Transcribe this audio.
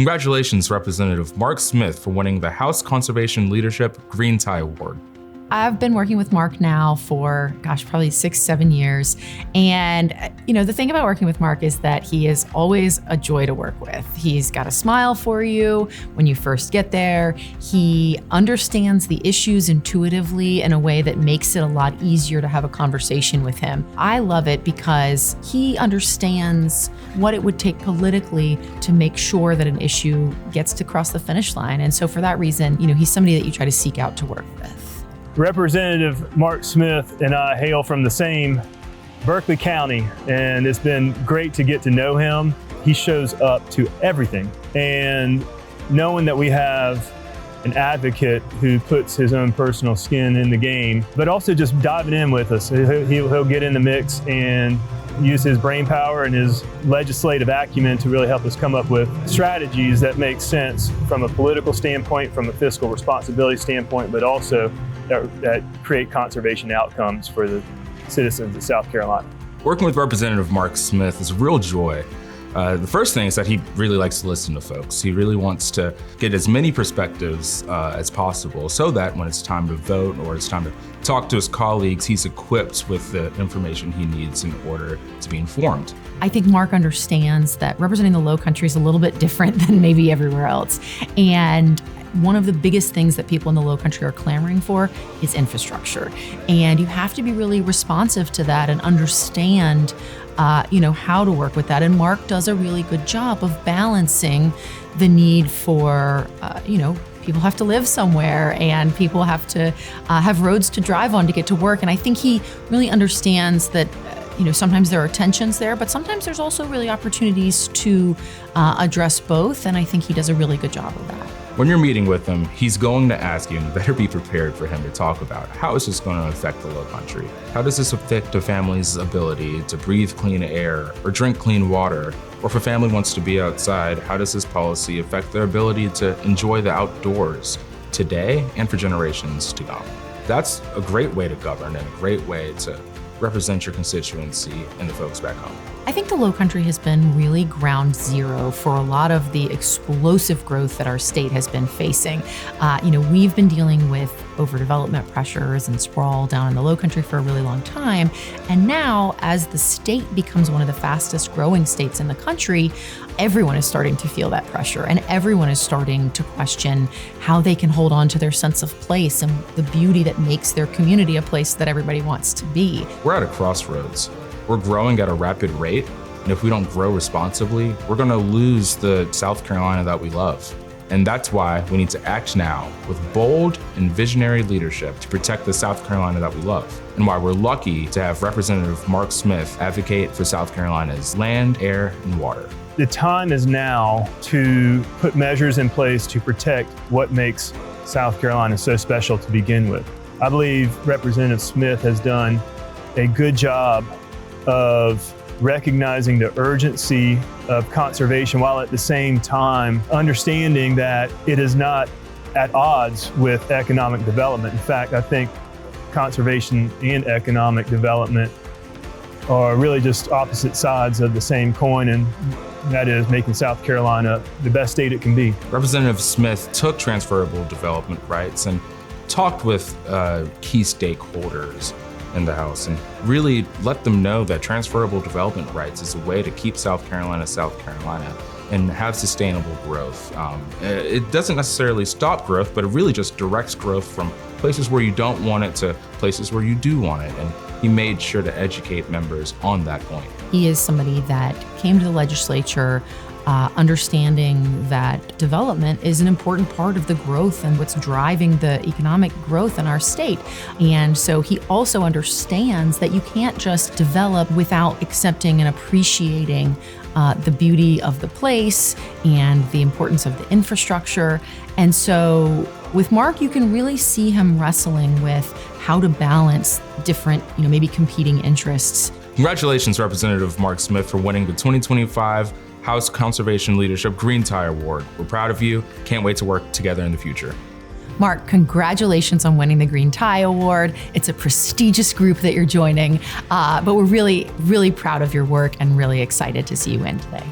Congratulations, Representative Mark Smith, for winning the House Conservation Leadership Green Tie Award. I've been working with Mark now for, probably 6-7 years. And, the thing about working with Mark is that he is always a joy to work with. He's got a smile for you when you first get there. He understands the issues intuitively in a way that makes it a lot easier to have a conversation with him. I love it because he understands what it would take politically to make sure that an issue gets to cross the finish line. And so for that reason, he's somebody that you try to seek out to work with. Representative Mark Smith and I hail from the same Berkeley County, and it's been great to get to know him. He shows up to everything, and knowing that we have an advocate who puts his own personal skin in the game, but also just diving in with us. He'll get in the mix and use his brain power and his legislative acumen to really help us come up with strategies that make sense from a political standpoint, from a fiscal responsibility standpoint, but also that create conservation outcomes for the citizens of South Carolina. Working with Representative Mark Smith is a real joy. The first thing is that he really likes to listen to folks. He really wants to get as many perspectives as possible so that when it's time to vote or it's time to talk to his colleagues, he's equipped with the information he needs in order to be informed. I think Mark understands that representing the Low Country is a little bit different than maybe everywhere else. And one of the biggest things that people in the Low Country are clamoring for is infrastructure. And you have to be really responsive to that and understand how to work with that. And Mark does a really good job of balancing the need for, people have to live somewhere and people have to have roads to drive on to get to work. And I think he really understands that sometimes there are tensions there, but sometimes there's also really opportunities to address both. And I think he does a really good job of that. When you're meeting with him, he's going to ask you, and you better be prepared for him to talk about, how is this going to affect the Low Country? How does this affect a family's ability to breathe clean air or drink clean water? Or if a family wants to be outside, how does this policy affect their ability to enjoy the outdoors today and for generations to come? That's a great way to govern and a great way to represent your constituency and the folks back home. I think the Low Country has been really ground zero for a lot of the explosive growth that our state has been facing. We've been dealing with overdevelopment pressures and sprawl down in the Low Country for a really long time. And now, as the state becomes one of the fastest growing states in the country, everyone is starting to feel that pressure and everyone is starting to question how they can hold on to their sense of place and the beauty that makes their community a place that everybody wants to be. We're at a crossroads. We're growing at a rapid rate, and if we don't grow responsibly, we're going to lose the South Carolina that we love. And that's why we need to act now with bold and visionary leadership to protect the South Carolina that we love, and why we're lucky to have Representative Mark Smith advocate for South Carolina's land, air, and water. The time is now to put measures in place to protect what makes South Carolina so special to begin with. I believe Representative Smith has done a good job of recognizing the urgency of conservation while at the same time understanding that it is not at odds with economic development. In fact, I think conservation and economic development are really just opposite sides of the same coin, and that is making South Carolina the best state it can be. Representative Smith took transferable development rights and talked with key stakeholders in the House and really let them know that transferable development rights is a way to keep South Carolina and have sustainable growth. It doesn't necessarily stop growth, but it really just directs growth from places where you don't want it to places where you do want it. And he made sure to educate members on that point. He is somebody that came to the legislature understanding that development is an important part of the growth and what's driving the economic growth in our state. And so he also understands that you can't just develop without accepting and appreciating the beauty of the place and the importance of the infrastructure. And so with Mark, you can really see him wrestling with how to balance different, maybe competing interests. Congratulations, Representative Mark Smith, for winning the 2025 House Conservation Leadership Green Tie Award. We're proud of you. Can't wait to work together in the future. Mark, congratulations on winning the Green Tie Award. It's a prestigious group that you're joining, but we're really, really proud of your work and really excited to see you win today.